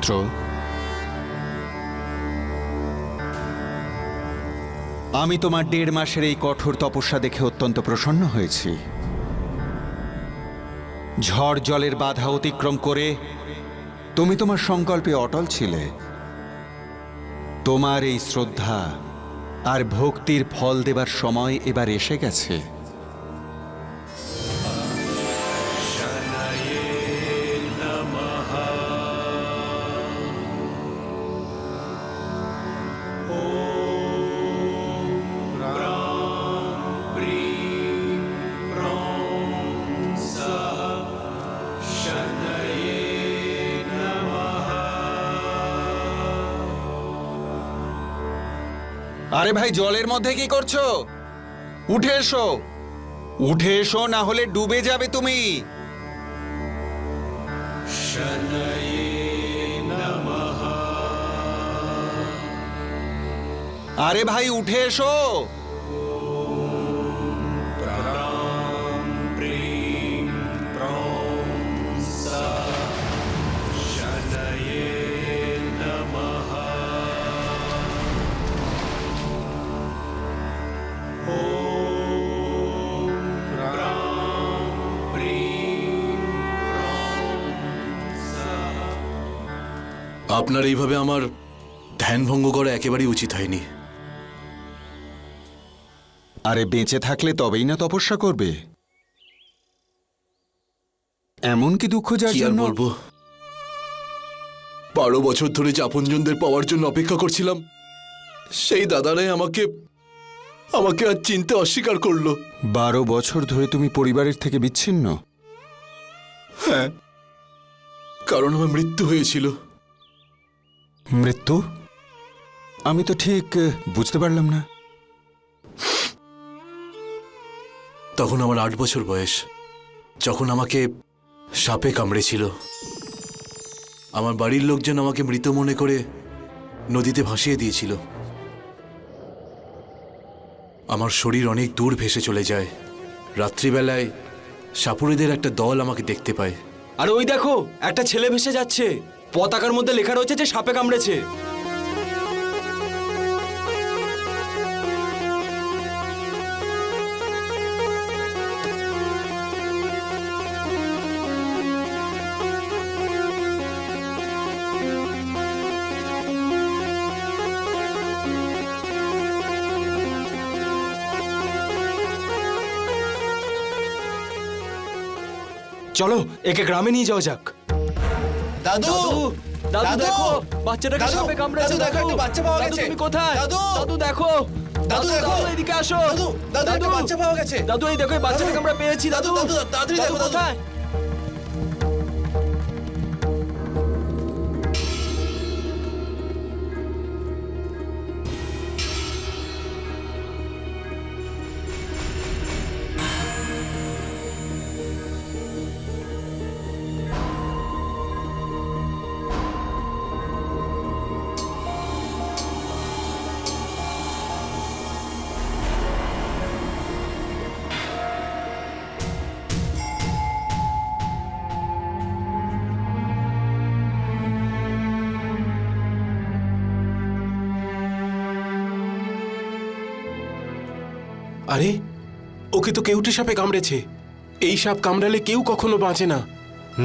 পুত্র, আমি তোমার ১.৫ মাসের এই কঠোর তপস্যা দেখে অত্যন্ত প্রসন্ন হয়েছি। ঝড় জলের বাধা অতিক্রম করে তুমি তোমার সংকল্পে অটল ছিলে। তোমার এই শ্রদ্ধা আর ভক্তির ফল দেবার সময় এবার এসে গেছে। আরে ভাই, জলের মধ্যে কি করছো? উঠে এসো, উঠে এসো, না হলে ডুবে যাবে তুমি। আরে ভাই, উঠে এসো। আপনার এইভাবে আমার ধ্যান ভঙ্গ করা একেবারেই উচিত হয়নি। আরে বেঁচে থাকলে তবেই না তপস্যা করবে। এমন কি দুঃখ যার কি আর জন্য বলবো, ১২ বছর ধরে যে আপনজনদের পাওয়ার জন্য অপেক্ষা করছিলাম, সেই দাদারাই আমাকে আর চিনতে অস্বীকার করলো। ১২ বছর ধরে তুমি পরিবারের থেকে বিচ্ছিন্ন? হ্যাঁ, কারণ আমার মৃত্যু হয়েছিল। মৃত্যু? আমি তো ঠিক বুঝতে পারলাম না। তখন আমার ৮ বছর বয়স, যখন আমাকে সাপে কামড়েছিল। আমার বাড়ির লোকজন আমাকে মৃত মনে করে নদীতে ভাসিয়ে দিয়েছিল। আমার শরীর অনেক দূর ভেসে চলে যায়। রাত্রিবেলায় সাপুড়েদের একটা দল আমাকে দেখতে পায়। আর ওই দেখো, একটা ছেলে ভেসে যাচ্ছে, পতাকার মধ্যে লেখা রয়েছে যে সাপে কামড়েছে। চলো, একে গ্রামে নিয়ে যাওয়া যাক। দাদু, দাদু দেখো, বাচ্চাটাকে দাদু, সাপে কামড়েছে। দাদু, দেখো, একটা বাচ্চা পাওয়া দাদু, গেছে। তুমি কোথায়? দাদু, দাদু দেখো, দাদু, দেখো। এদিকে আসো। দাদু, একটা বাচ্চা পাওয়া গেছে। দাদু, এই দেখো, এই বাচ্চাটাকে দাদু, আমরা পেয়েছি। দাদু, দাদু, তাড়াতাড়ি দেখো, দাদু। কোথায়? আরে, ওকে তো কেউটে সাপে কামড়েছে। এই সাপ কামড়ালে কেউ কখনো বাঁচে না।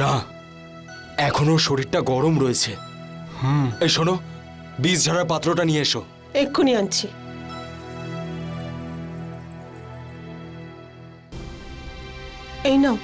না, এখনো শরীরটা গরম রয়েছে। এই শোনো, বীজ ঝাড়ার পাত্রটা নিয়ে এসো। এক্ষুনি আনছি। এই নাও।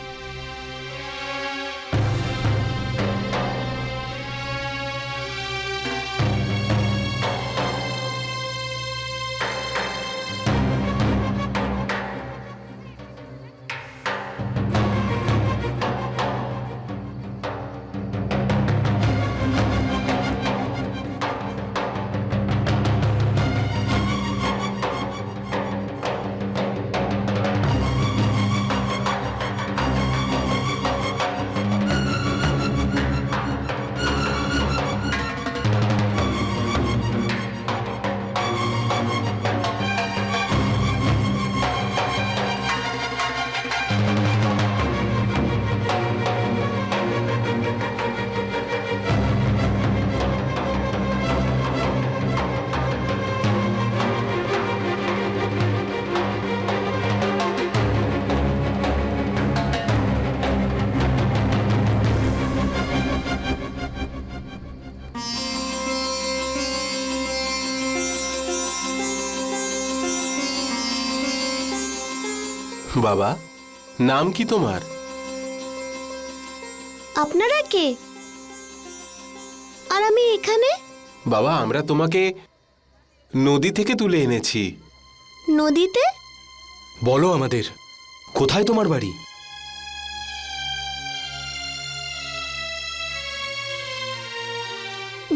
বাবা, নাম কি তোমার? আপনারা কে? আর আমি এখানে? বাবা, আমরা তোমাকে নদী থেকে তুলে এনেছি। নদীতে? বলো আমাদের, কোথায় তোমার বাড়ি?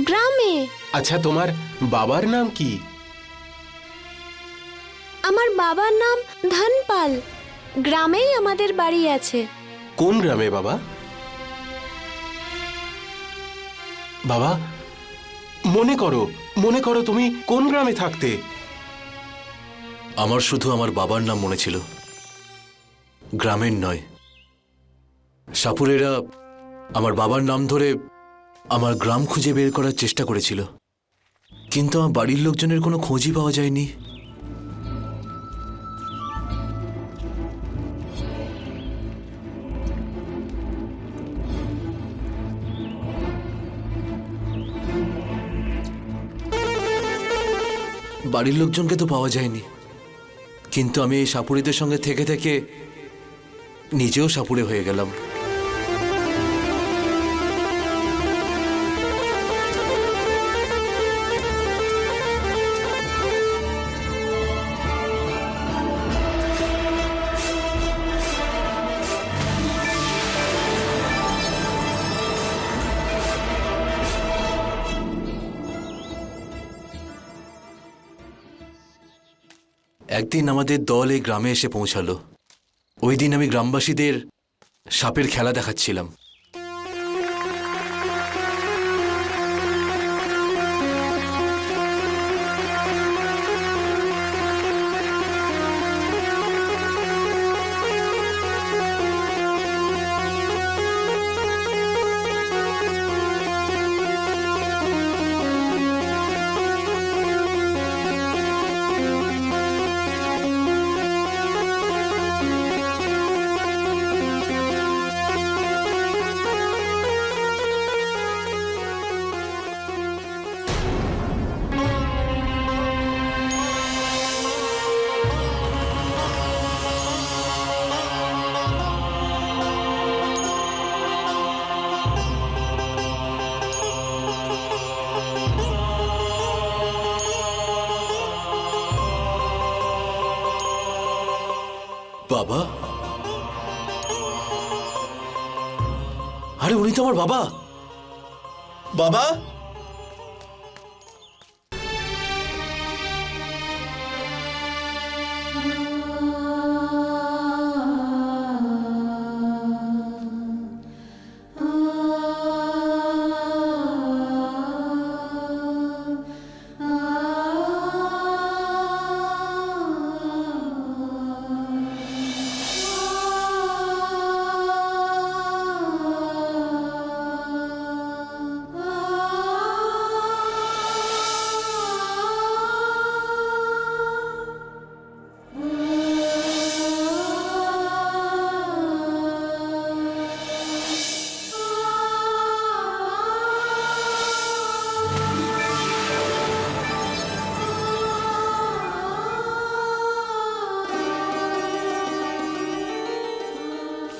গ্রামে। আচ্ছা, তোমার বাবার নাম কি? আমার বাবার নাম ধনপাল। গ্রামেই আমাদের বাড়ি আছে। কোন গ্রামে বাবা? বাবা, মনে করো তুমি কোন গ্রামে থাকতে? আমার শুধু আমার বাবার নাম মনে ছিল, গ্রামের নয়। সাপুরেরা আমার বাবার নাম ধরে আমার গ্রাম খুঁজে বের করার চেষ্টা করেছিল, কিন্তু আমার বাড়ির লোকজনের কোনো খোঁজই পাওয়া যায়নি। বাড়ির লোকজনকে তো পাওয়া যায়নি, কিন্তু আমি এই সাপুড়েদের সঙ্গে থেকে থেকে নিজেও সাপুড়ে হয়ে গেলাম। একদিন আমাদের দল এই গ্রামে এসে পৌঁছালো। ওই দিন আমি গ্রামবাসীদের সাপের খেলা দেখাচ্ছিলাম। বাবা, আরে উনি তো আমার বাবা। বাবা,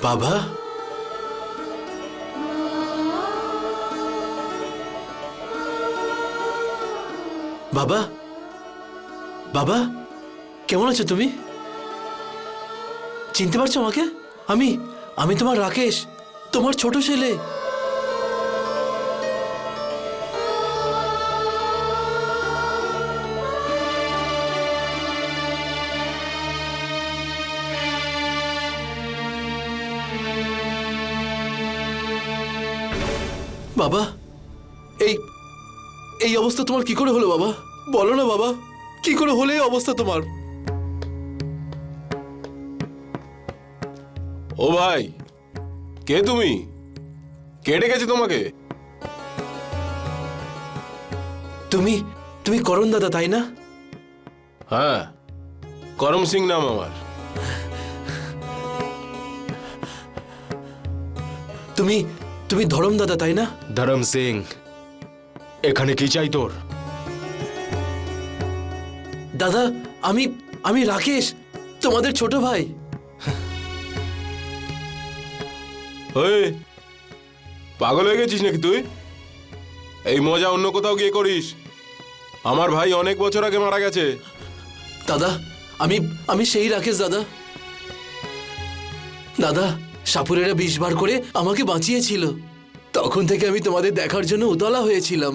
বাবা, বাবা, বাবা, কেমন আছো তুমি? চিনতে পারছো আমাকে? আমি তোমার রাকেশ, তোমার ছোট ছেলে। বাবা, এই অবস্থা তোমার কি করে হলো বাবা? বলো না বাবা, কি করে হলো এই অবস্থা তোমার? ও ভাই, কে তুমি? কে ডেকেছে তোমাকে? তুমি করণ দাদা, তাই না? হ্যাঁ, করম সিং নাম আমার। তুমি ধরম দাদা, তাই না? ধরম সিং, এখানে কি চাই তোর? দাদা, আমি রাকেশ, তোমাদের ছোট ভাই। ওই পাগল হয়ে গেছিস নাকি তুই? এই মজা অন্য কোথাও গিয়ে করিস। আমার ভাই অনেক বছর আগে মারা গেছে। দাদা, আমি আমি সেই রাকেশ দাদা। দাদা, সাপুরেরা 20 বার করে আমাকে বাঁচিয়েছিল। তখন থেকে আমি তোমাদের দেখার জন্য উতলা হয়েছিলাম।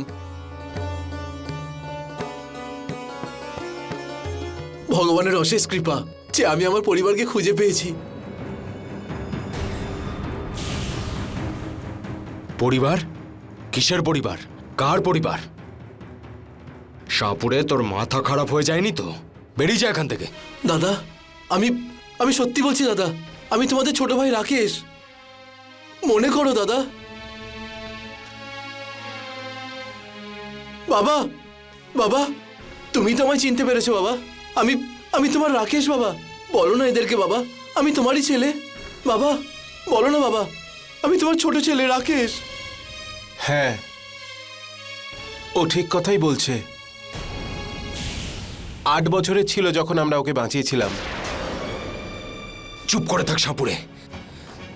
ভগবানের অশেষ কৃপা যে আমি আমার পরিবারকে খুঁজে পেয়েছি। পরিবার? কিসের পরিবার? কার পরিবার? সাপুরে তোর মাথা খারাপ হয়ে যায়নি তো? বেরিয়ে যা এখান থেকে। দাদা, আমি আমি সত্যি বলছি দাদা, আমি তোমাদের ছোট ভাই রাকেশ। মনে করো দাদা। বাবা, বাবা, তুমি তো আমায় চিনতে পেরেছো বাবা। আমি আমি তোমার রাকেশ বাবা। বলো না এদেরকে বাবা, আমি তোমারই ছেলে। বাবা, বলো না বাবা, আমি তোমার ছোট ছেলে রাকেশ। হ্যাঁ, ও ঠিক কথাই বলছে। 8 বছরের ছিল যখন আমরা ওকে বাঁচিয়েছিলাম। চুপ করে থাক সাপুরে।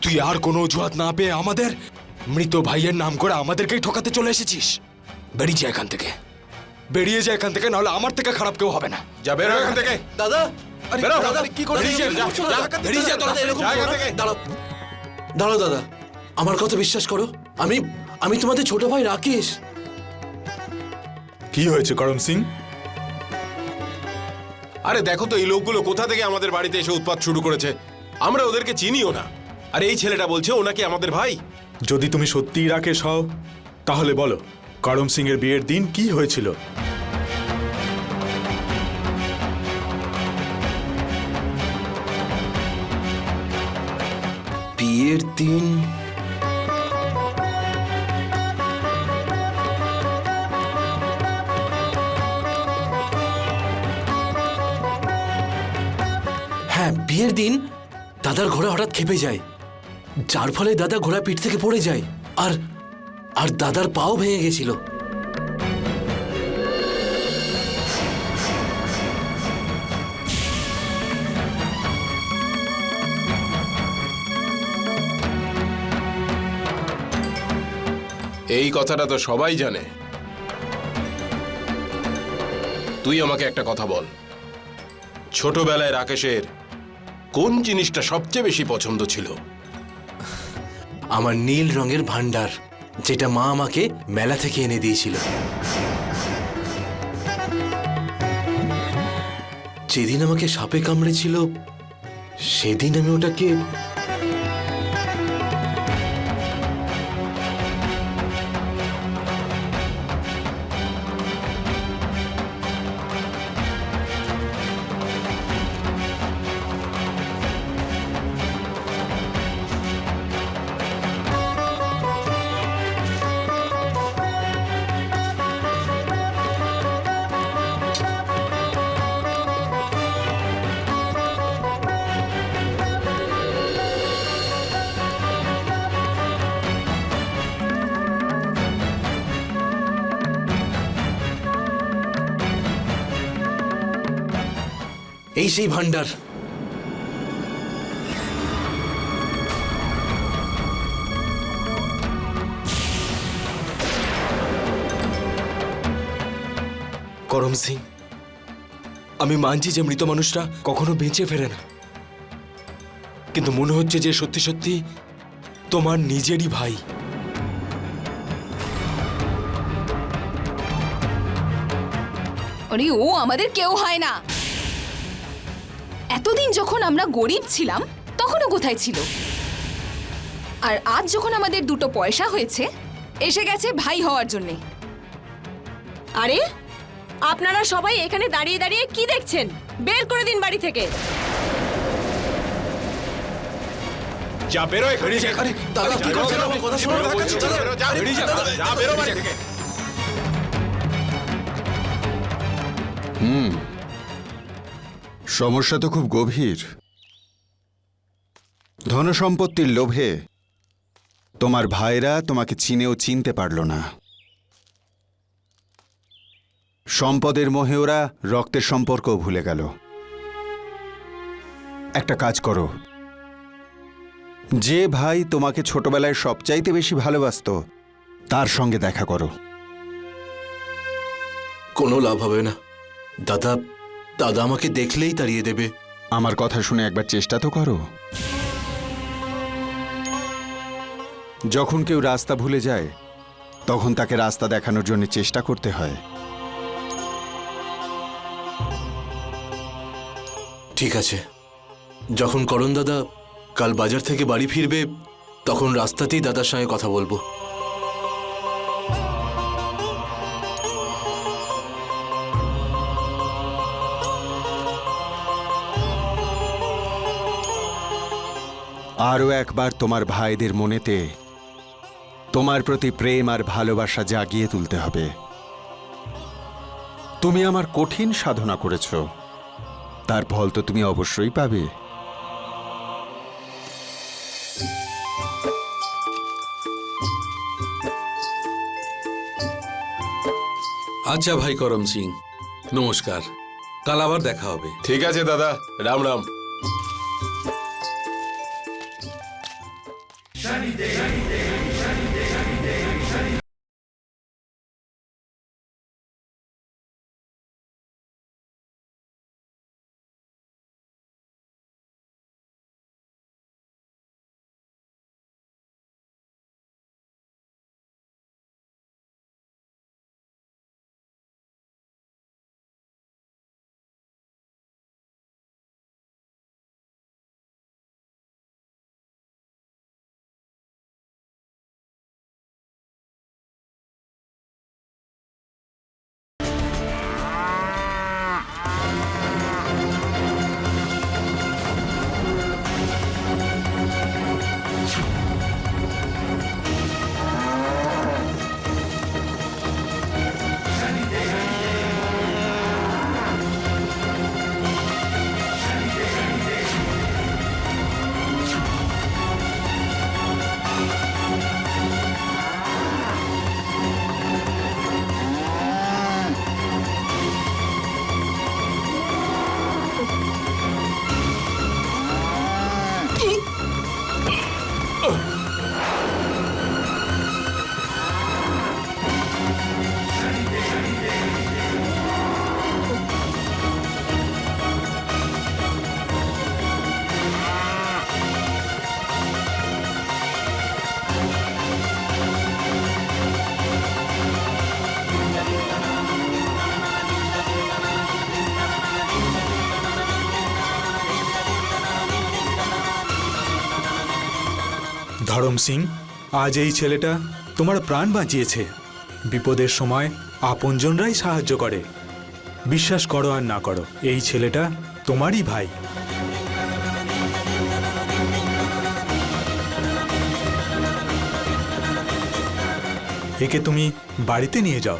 তুই আর কোনো অজুহাত না পেয়ে আমাদের মৃত ভাইয়ের নাম করে আমাদেরকেই ঠকাতে চলে এসেছিস। বেরিয়ে যা এখান থেকে। বেরিয়ে যা এখান থেকে, নাহলে আমার থেকে খারাপ কেউ হবে না। যা বেরো এখান থেকে। দাদা, আরে বেরো, দাদা, কি করছিস? বেরিয়ে যা, যা, যা, বেরিয়ে যা, দাদা, এরকম যা এখান করো না। থেকে। দাঁড়াও, দাঁড়াও দাদা, আমার কথা বিশ্বাস করো। আমি আমি তোমাদের ছোট ভাই রাকেশ। কি হয়েছে করম সিং? আরে দেখো তো, এই লোকগুলো কোথা থেকে আমাদের বাড়িতে এসে উৎপাত শুরু করেছে। আমরা ওদেরকে চিনিও না। আর এই ছেলেটা বলছে ও নাকি আমাদের ভাই। যদি তুমি সত্যিই রাকেশ হও তাহলে বলো করম সিং এর বিয়ের দিন কি হয়েছিল? বিয়ের দিন হ্যাঁ, বিয়ের দিন দাদার ঘোড়া হঠাৎ খেপে যায়, যার ফলে দাদা ঘোড়া পিঠ থেকে পড়ে যায়। আর আর দাদার পাও ভেঙে গেছিল। এই কথাটা তো সবাই জানে। তুই আমাকে একটা কথা বল, ছোটবেলায় রাকেশের কোন জিনিসটা সবচেয়ে বেশি পছন্দ ছিল? আমার নীল রঙের ভান্ডার, যেটা মা আমাকে মেলা থেকে এনে দিয়েছিল। যেদিন আমাকে সাপে কামড়েছিল সেদিন আমি ওটাকে এই সেই ভান্ডার। করম সিং, আমি মানছি যে মৃত মানুষরা কখনো বেঁচে ফেরে না, কিন্তু মনে হচ্ছে যে সত্যি সত্যি তোমার নিজেরই ভাই। আরে ও আমাদের কেউ হয় না। এতদিন যখন আমরা গরিব ছিলাম তখনও কোথায় ছিল, আর আজ যখন আমাদের দুটো পয়সা হয়েছে এসে গেছে ভাই হওয়ার জন্যে। আরে আপনারা সবাই এখানে দাঁড়িয়ে দাঁড়িয়ে কি দেখছেন? বের করে দিন বাড়ি থেকে। যা বেরো এখান থেকে। আরে দাদা, কি করছেন? আমার কথা শোনো। যা বেরিয়ে যা, যা বেরো বাড়ি থেকে। সমস্যা তো খুব গভীর। ধনসম্পত্তির লোভে তোমার ভাইরা তোমাকে চিনেও চিনতে পারল না। সম্পদের মোহে ওরা রক্তের সম্পর্কও ভুলে গেল। একটা কাজ করো, যে ভাই তোমাকে ছোটবেলায় সবচাইতে বেশি ভালোবাসতো তার সঙ্গে দেখা করো। কোনো লাভ হবে না। দাদা দাদা আমাকে দেখলেই তাড়িয়ে দেবে। আমার কথা শুনে একবার চেষ্টা তো করো। যখন কেউ রাস্তা ভুলে যায় তখন তাকে রাস্তা দেখানোর জন্য চেষ্টা করতে হয়। ঠিক আছে, যখন করণ দাদা কাল বাজার থেকে বাড়ি ফিরবে তখন রাস্তাতেই দাদার সঙ্গে কথা বলবো। আরও একবার তোমার ভাইদের মনেতে তোমার প্রতি প্রেম আর ভালোবাসা জাগিয়ে তুলতে হবে। তুমি আমার কঠিন সাধনা করেছ, তার ফল তো তুমি অবশ্যই পাবে। আচ্ছা ভাই করম সিং, নমস্কার, কাল আবার দেখা হবে। ঠিক আছে দাদা, রাম রাম। ধরম সিং, আজ এই ছেলেটা তোমার প্রাণ বাঁচিয়েছে। বিপদের সময় আপনজনরাই সাহায্য করে। বিশ্বাস করো আর না করো, এই ছেলেটা তোমারই ভাই। একে তুমি বাড়িতে নিয়ে যাও।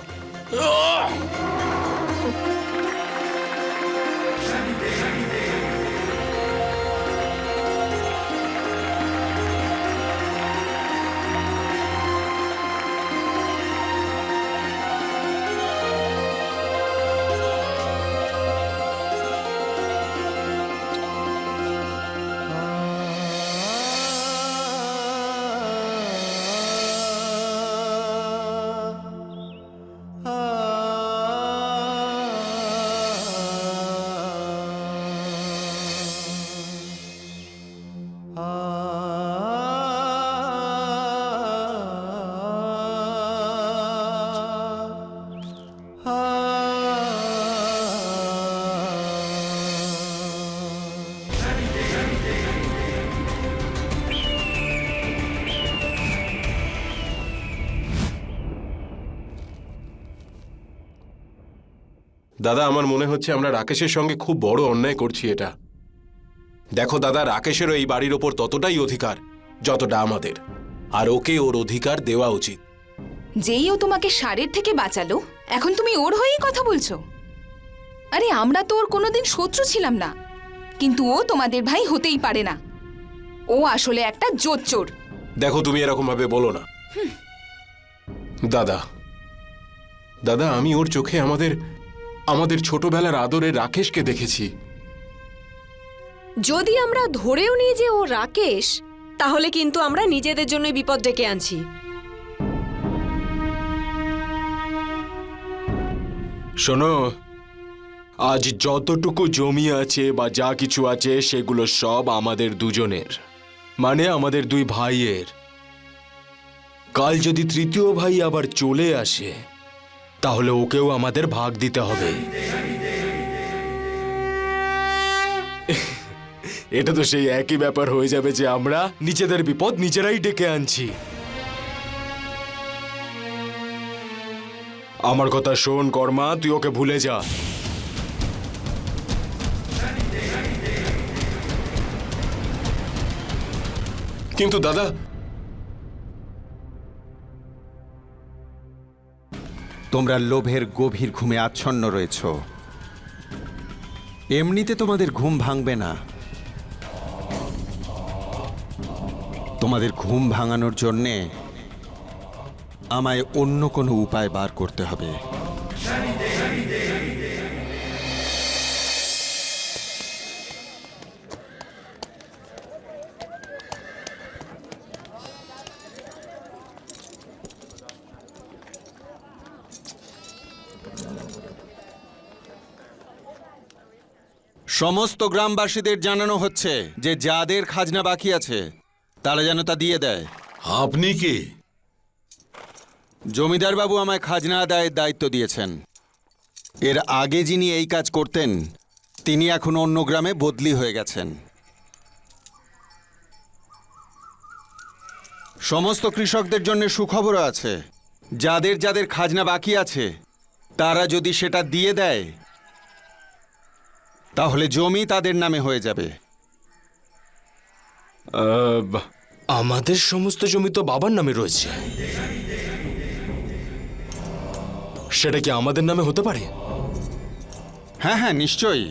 দাদা, আমার মনে হচ্ছে আমরা রাকেশের সঙ্গে খুব বড় অন্যায় করছি এটা। দেখো দাদা, রাকেশেরও এই বাড়ির ওপর ততটাই অধিকার যতটা আমাদের, আর ওকে ওর অধিকার দেওয়া উচিত। যেই ও তোমাকে ষাঁড়ের থেকে বাঁচালো, এখন তুমি ওর হয়েই কথা বলছো? আরে আমরা তো ওর কোনোদিন শত্রু ছিলাম না, কিন্তু ও তোমাদের ভাই হতেই পারে না। ও আসলে একটা জোচ্চোর। দেখো, তুমি এরকম ভাবে বলো না। দাদা দাদা, আমি ওর চোখে আমাদের ছোটবেলার আদরের রাকেশকে দেখেছি। যদি আমরা ধরেও নিই যে ও রাকেশ, তাহলে কিন্তু আমরা নিজেদের জন্যই বিপদ ডেকে আনছি। শোনো, আজ যতটুকু জমি আছে বা যা কিছু আছে সেগুলো সব আমাদের দুজনের, মানে আমাদের দুই ভাইয়ের। কাল যদি তৃতীয় ভাই আবার চলে আসে তাহলে ওকেও আমাদের ভাগ দিতে হবে। এটা তো সেই একই ব্যাপার হয়ে যাবে যে আমরা নিজেদের বিপদ নিজেরাই ডেকে আনছি। আমার কথা শোন কর্মা, তুই ওকে ভুলে যা। কিন্তু দাদা, তোমরা লোভের গভীর ঘুমে আচ্ছন্ন রয়েছ। এমনিতে তোমাদের ঘুম ভাঙবে না। তোমাদের ঘুম ভাঙানোর জন্যে আমায় অন্য কোনো উপায় বার করতে হবে। সমস্ত গ্রামবাসীদের জানানো হচ্ছে যে যাদের খাজনা বাকি আছে তারা যেন তা দিয়ে দেয়। আপনি কি? জমিদার বাবু আমায় খাজনা আদায়ের দায়িত্ব দিয়েছেন। এর আগে যিনি এই কাজ করতেন তিনি এখন অন্য গ্রামে বদলি হয়ে গেছেন। সমস্ত কৃষকদের জন্য সুখবরও আছে। যাদের যাদের খাজনা বাকি আছে তারা যদি সেটা দিয়ে দেয় তাহলে জমি তাদের নামে হয়ে যাবে। আমাদের সমস্ত জমি তো বাবার নামে রয়েছে, সেটা কি আমাদের নামে হতে পারে? হ্যাঁ হ্যাঁ, নিশ্চয়ই।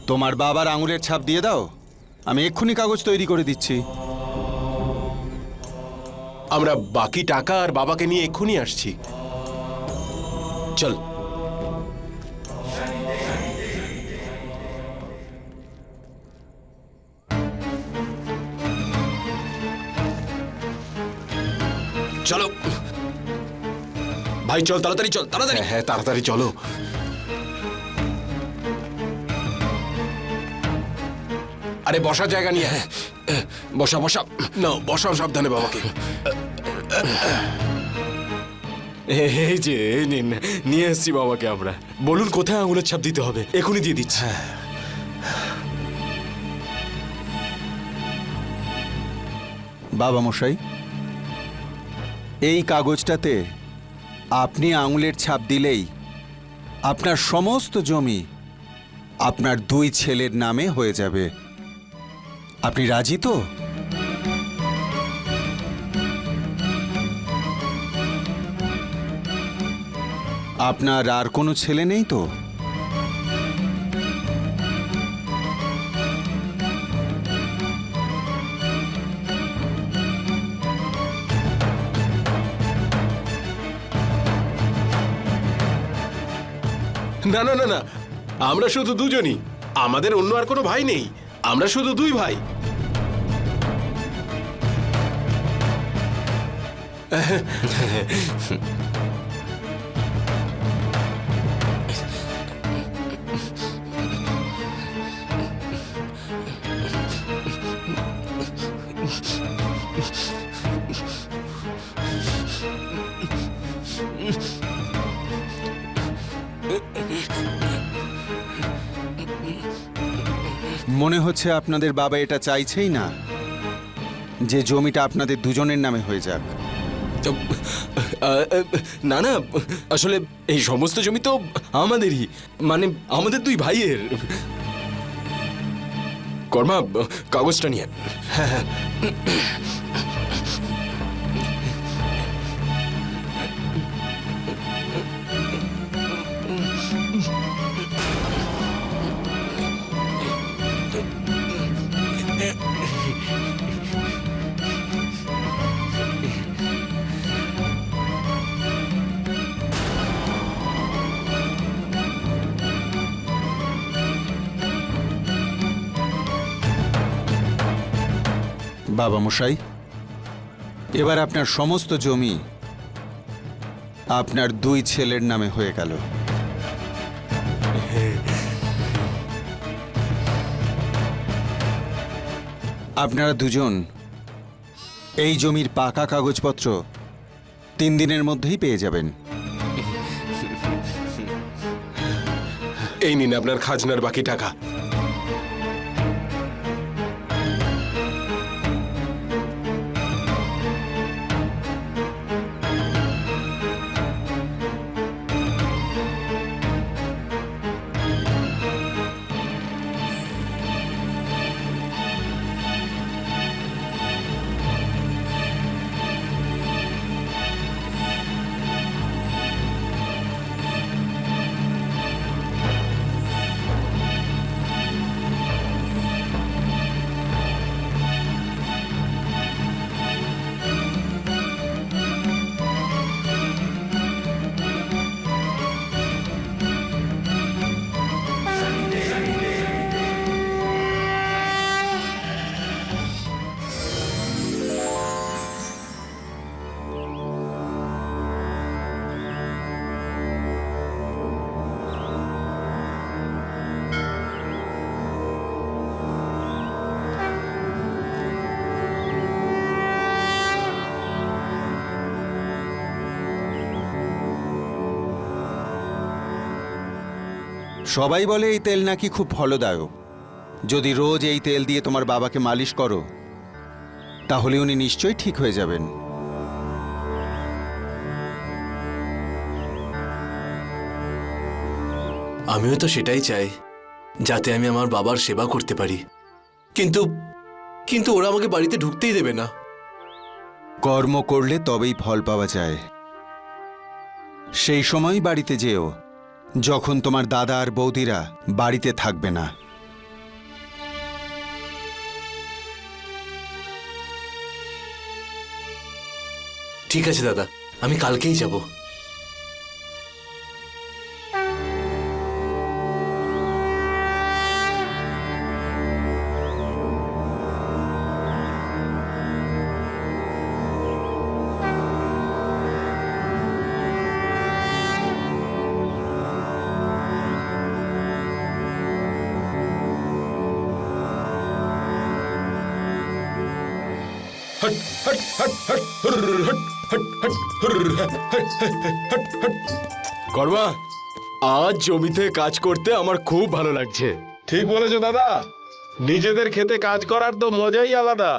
তোমার বাবার আঙুলের ছাপ দিয়ে দাও, আমি এক্ষুনি কাগজ তৈরি করে দিচ্ছি। আমরা বাকি টাকা আর বাবাকে নিয়ে এক্ষুনি আসছি। চল। চলো ভাই, চল তাড়াতাড়ি, চল তাড়াতাড়ি। হ্যাঁ, তাড়াতাড়ি চলো। আরে বসার জায়গা নিয়ে। বসা বসা। না, বসাও সাবধানে বাবাকে। এই যে এই নিন, নিয়ে এসছি বাবাকে আমরা। বলুন কোথায় আঙুলের ছাপ দিতে হবে, এখনই দিয়ে দিচ্ছি। বাবা মশাই, এই কাগজটাতে আপনি আঙুলের ছাপ দিলেই আপনার সমস্ত জমি আপনার দুই ছেলের নামে হয়ে যাবে। আপনি রাজি তো? আপনার আর কোনো ছেলে নেই তো? না না না না, আমরা শুধু দুজনই, আমাদের অন্য আর কোনো ভাই নেই। আমরা শুধু দুই ভাই। মনে হচ্ছে আপনাদের বাবা এটা চাইছেই না যে জমিটা আপনাদের দুজনের নামে হয়ে যাক। না না, আসলে এই সমস্ত জমি তো আমাদেরই, মানে আমাদের দুই ভাইয়ের। কর্মা, কাগজটা নিয়ে। হ্যাঁ, বাবা মশাই, এবার আপনার সমস্ত জমি আপনার দুই ছেলের নামে হয়ে গেল। আপনারা দুজন এই জমির পাকা কাগজপত্র 3 দিনের মধ্যেই পেয়ে যাবেন। এই নিন আপনার খাজনার বাকি টাকা। সবাই বলে এই তেল নাকি খুব ফলদায়ক। যদি রোজ এই তেল দিয়ে তোমার বাবাকে মালিশ করো তাহলে উনি নিশ্চয়ই ঠিক হয়ে যাবেন। আমিও তো সেটাই চাই, যাতে আমি আমার বাবার সেবা করতে পারি। কিন্তু কিন্তু ওরা আমাকে বাড়িতে ঢুকতেই দেবে না। কর্ম করলে তবেই ফল পাওয়া যায়। সেই সময় বাড়িতে যেও যখন তোমার দাদা আর বৌদিরা বাড়িতে থাকবে না। ঠিক আছে দাদা, আমি কালকেই যাব। কর্মা, আজ জমিতে কাজ করতে আমার খুব ভালো লাগছে। ঠিক বলেছো দাদা, নিজেদের খেতে কাজ করার তো মজাই আলাদা।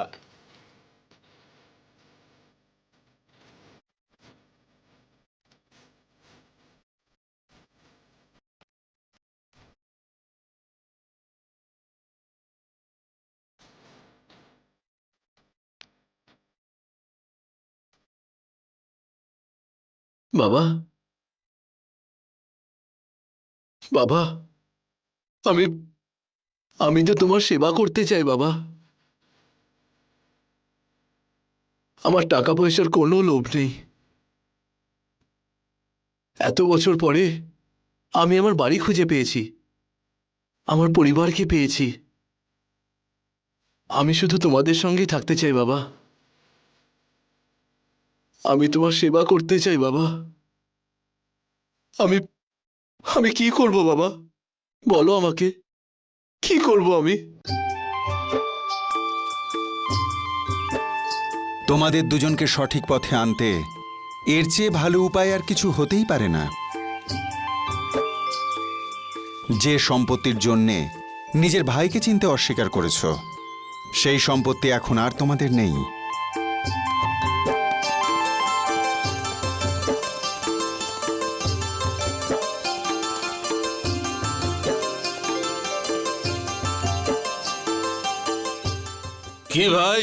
বাবা, বাবা, আমি আমি তো তোমার সেবা করতে চাই বাবা। আমার টাকা পয়সার কোনো লোভ নেই। এত বছর পরে আমি আমার বাড়ি খুঁজে পেয়েছি, আমার পরিবারকে পেয়েছি। আমি শুধু তোমাদের সঙ্গেই থাকতে চাই বাবা। আমি তোমার সেবা করতে চাই বাবা। আমি আমি কি করব বাবা, বলো আমাকে, কি করব আমি? তোমাদের দুজনকে সঠিক পথে আনতে এর চেয়ে ভালো উপায় আর কিছু হতেই পারে না। যে সম্পত্তির জন্যে নিজের ভাইকে চিনতে অস্বীকার করেছ, সেই সম্পত্তি এখন আর তোমাদের নেই। কি ভাই,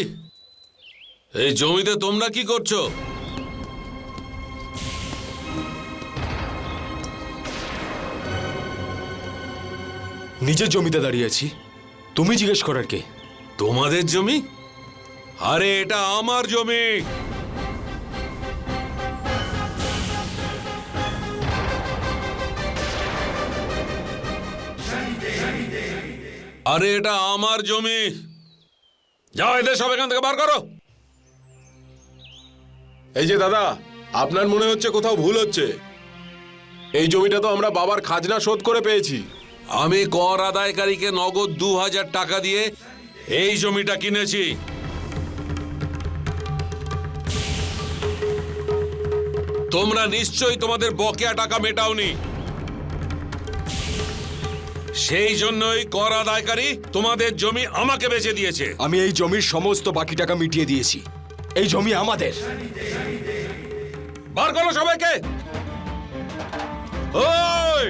এই জমিতে তোমরা কি করছো? নিজের জমিতে দাঁড়িয়ে আছি, তুমি জিজ্ঞেস করার কে? তোমাদের জমি? আরে এটা আমার জমি। আরে এটা আমার জমি। যাও, এদের সব এখান থেকে বার করো। এই যে দাদা, আপনার মনে হচ্ছে কোথাও ভুল হচ্ছে। এই জমিটা তো আমরা বাবার খাজনা শোধ করে পেয়েছি। আমি কর আদায়কারীকে নগদ 2000 টাকা দিয়ে এই জমিটা কিনেছি। তোমরা নিশ্চয়ই তোমাদের বকেয়া টাকা মেটাওনি, সেই জন্যই কর আদায়কারী তোমাদের জমি আমাকে বেচে দিয়েছে। আমি এই জমির সমস্ত বাকি টাকা মিটিয়ে দিয়েছি। এই জমি আমাদের। বার করো সবাইকে। ওই!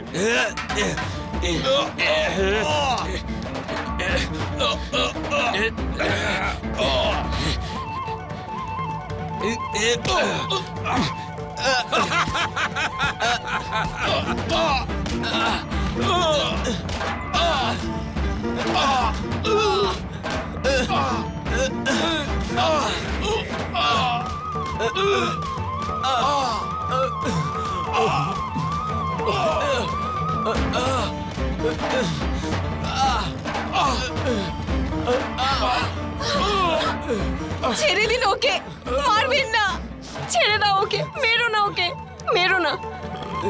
ছেড়ে দিন ওকে, মারবেন না। ছেড়ে দাও ওকে, মেরো না ওকে, মেরো না।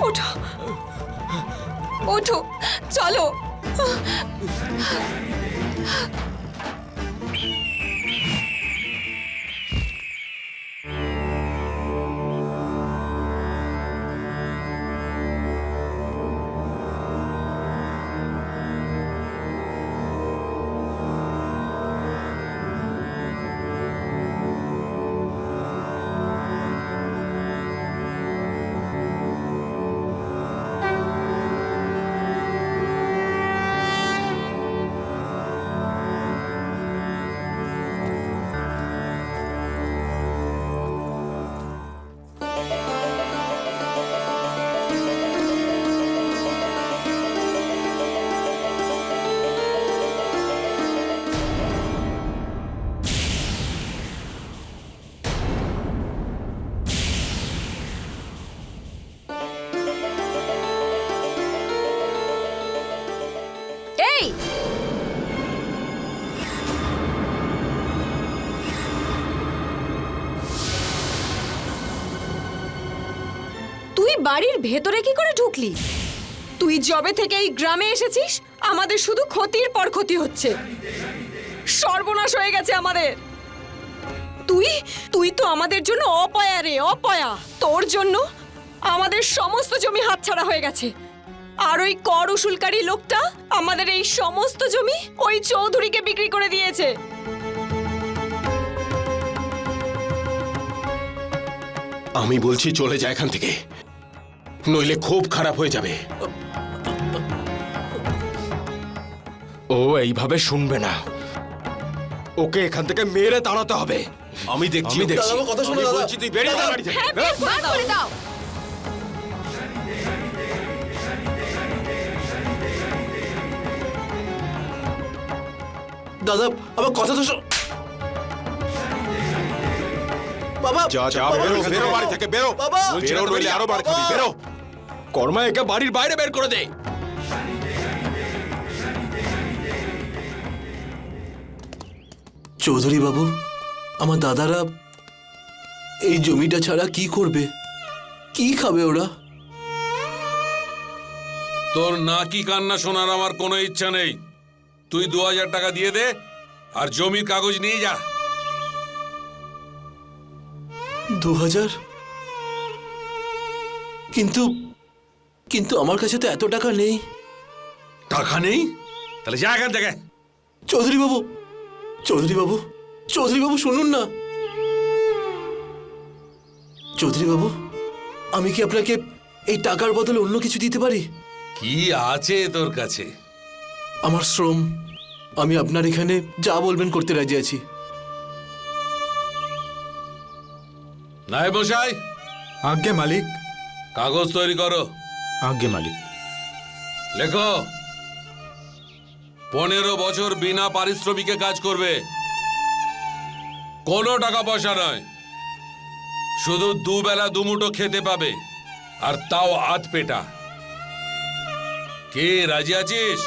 ওঠো ওঠো, চলো। এই, তুই বাড়ির ভেতরে কি করে ঢুকলি? তুই জবে থেকে এই গ্রামে এসেছিস, আমাদের শুধু ক্ষতির পর ক্ষতি হচ্ছে। সর্বনাশ হয়ে গেছে আমাদের। তুই তুই তো আমাদের জন্য অপয়া রে, অপয়া। তোর জন্য আমাদের সমস্ত জমি হাতছাড়া হয়ে গেছে। আর ওই কর উসুলকারী লোকটা আমাদের এই সমস্ত জমি ওই চৌধুরীকে বিক্রি করে দিয়েছে। আমি বলছি চলে যা এখান থেকে, নইলে খুব খারাপ হয়ে যাবে। ও এইভাবে শুনবে না। ওকে এখান থেকে মেরে তাড়াতে হবে। আমি দেখছি। কথা শোনো দাদা। বলছি তুই বেরিয়ে যা বাড়ি থেকে। হ্যাঁ, বার করে দাও। দাদা, আমার কথা তো শোনো। বাবা, যা যা, বেরো বেরো বাড়ি থেকে, বেরো। বাবা! বেরো, নইলে আরো বার খাবি, বেরো। কর্মা একে বাড়ির বাইরে বের করে দে। চৌধুরী বাবু, আমার দাদারা এই জমিটা ছাড়া কি করবে? কি খাবে ওরা? তোর না কি কান্না শোনার আমার কোনো ইচ্ছা নেই। তুই 2000 টাকা দিয়ে দে আর জমির কাগজ নিয়ে যা। 2000? কিন্তু কিন্তু আমার কাছে তো এত টাকা নেই। টাকা নেই? তাহলে যা এখান থেকে। চৌধুরী বাবু, চৌধুরী বাবু, চৌধুরী বাবু শুনুন না। চৌধুরী বাবু, আমি কি আপনাকে এই টাকার বদলে অন্য কিছু দিতে পারি? কি আছে তোর কাছে? আমার শ্রম। আমি আপনার এখানে যা বলবেন করতে রাজি আছি। নায়েব মশাই, আজ্ঞে মালিক। কাগজ তৈরি করো। আজ্ঞে মালিক। লেখো, 15 বছর বিনা পারিশ্রমিকে কাজ করবে, কোনো টাকা পয়সা নয়, শুধু দুবেলা দুমুঠো খেতে পাবে, আর তাও আধ পেটা। কে রাজি আছিস?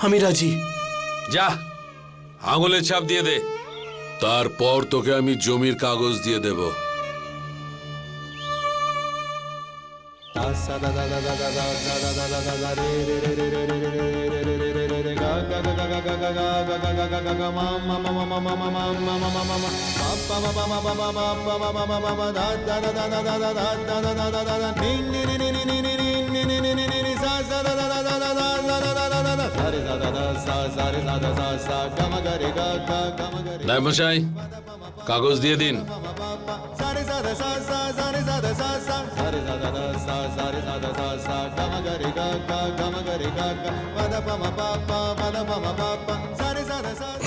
আমি রাজি। যা আঙুলের ছাপ দিয়ে দে, তারপর তোকে আমি জমির কাগজ দিয়ে দেব। নাই মশাই, কাগজ দিয়ে দিন।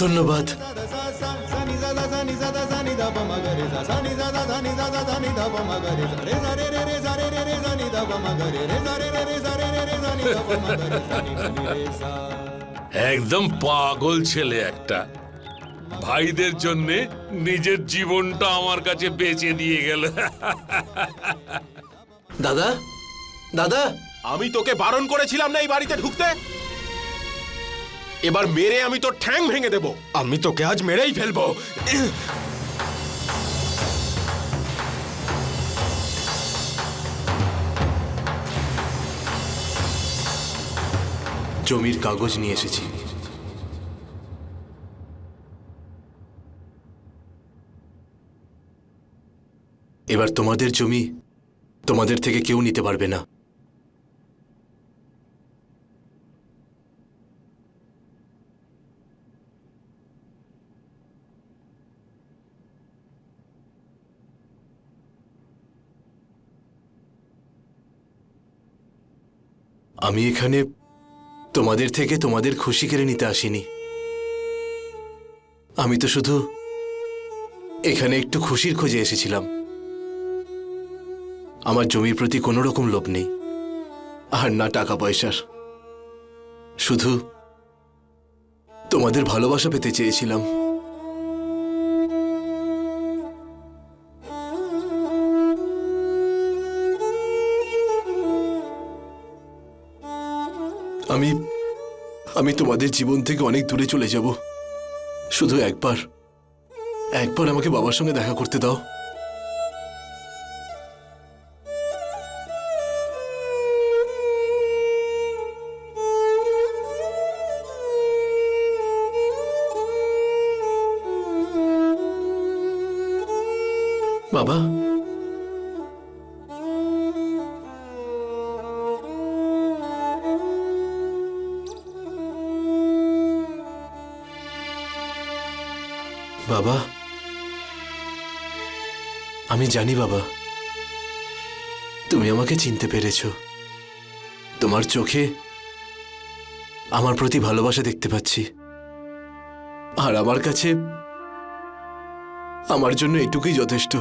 ধন্যবাদ। একদম পাগল ছেলে একটা, ভাইদের জন্যে নিজের জীবনটা আমার কাছে বেচে দিয়ে গেল। দাদা, দাদা, আমি তোকে বারণ করেছিলাম না এই বাড়িতে ঢুকতে? এবার মেরে আমি তোর ঠ্যাং ভেঙে দেব। আমি তোকে আজ মেরেই ফেলবো। জমির কাগজ নিয়ে এসেছি। এবার তোমাদের জমি তোমাদের থেকে কেউ নিতে পারবে না। আমি এখানে তোমাদের থেকে তোমাদের খুশি কেড়ে নিতে আসিনি। আমি তো শুধু এখানে একটু খুশির খোঁজে এসেছিলাম। আমার জমির প্রতি কোনো রকম লোভ নেই, আর না টাকা পয়সার। শুধু তোমাদের ভালোবাসা পেতে চেয়েছিলাম। আমি তোমাদের জীবন থেকে অনেক দূরে চলে যাব। শুধু একবার আমাকে বাবার সঙ্গে দেখা করতে দাও। বাবা, বাবা, আমি জানি বাবা, তুমি আমাকে চিনতে পেরেছো। তোমার চোখে আমার প্রতি ভালোবাসা দেখতে পাচ্ছি, আর আমার কাছে আমার জন্য এটুকুই যথেষ্ট।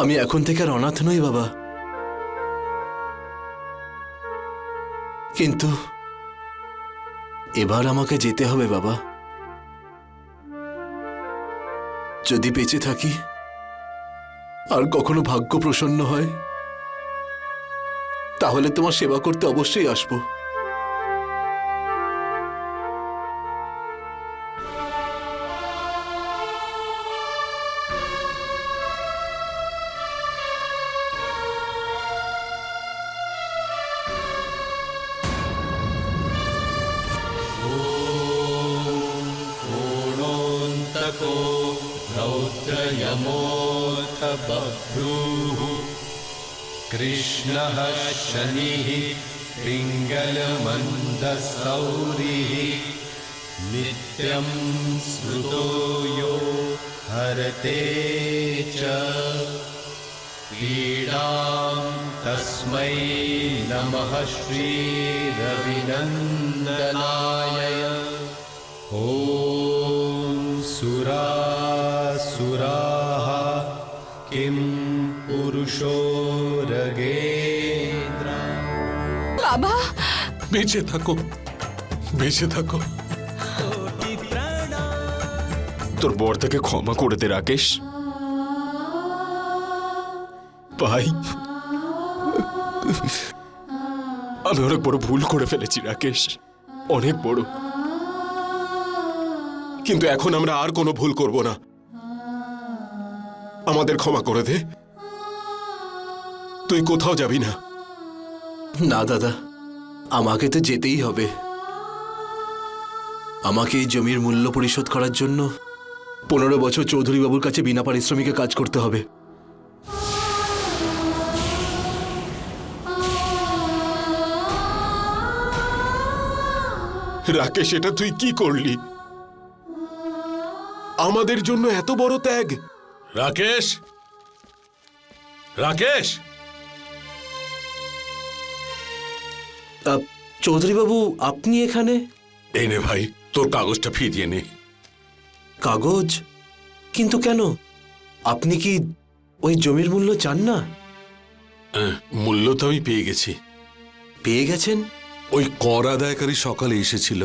আমি এখন থেকে আর অনাথ নই বাবা, কিন্তু এবার আমাকে যেতে হবে বাবা। যদি বেঁচে থাকি আর কখনো ভাগ্য প্রসন্ন হয়, তাহলে তোমার সেবা করতে অবশ্যই আসবো। रौद्रयमोऽथ बभ्रूः कृष्णः शनिः पिङ्गलमन्दसौरिः नित्यं स्मृतो यो हरते च पीडां तस्मै नमः श्रीरविनन्दनाय। ॐ सुरासुराः किं पुरुषो रगेन्द्र। বাবা, বেঁচে থাকো, বেঁচে থাকো। তোর বর থেকে ক্ষমা করে দে রাকেশ ভাই। আমি অনেক বড় ভুল করে ফেলেছি রাকেশ, অনেক বড়। কিন্তু এখন আমরা আর কোনো ভুল করব না। আমাদের ক্ষমা করে দে। তুই কোথাও যাবি না। না দাদা, আমাকে তো যেতেই হবে। আমাকে এই জমির মূল্য পরিশোধ করার জন্য 15 বছর চৌধুরী বাবুর কাছে বিনা পারিশ্রমিকে কাজ করতে হবে। রাকেশ, এটা তুই কি করলি? আমাদের জন্য এত বড় ত্যাগ। রাকেশ, রাকেশ, চৌধুরী বাবু, আপনি এখানে? এই নে ভাই, তোর কাগজটা ফিরিয়ে নে। কাগজ? কিন্তু কেন? আপনি কি ওই জমির মূল্য চান না? মূল্য তো আমি পেয়ে গেছি। পেয়ে গেছেন? ওই কর আদায়কারী সকালে এসেছিল।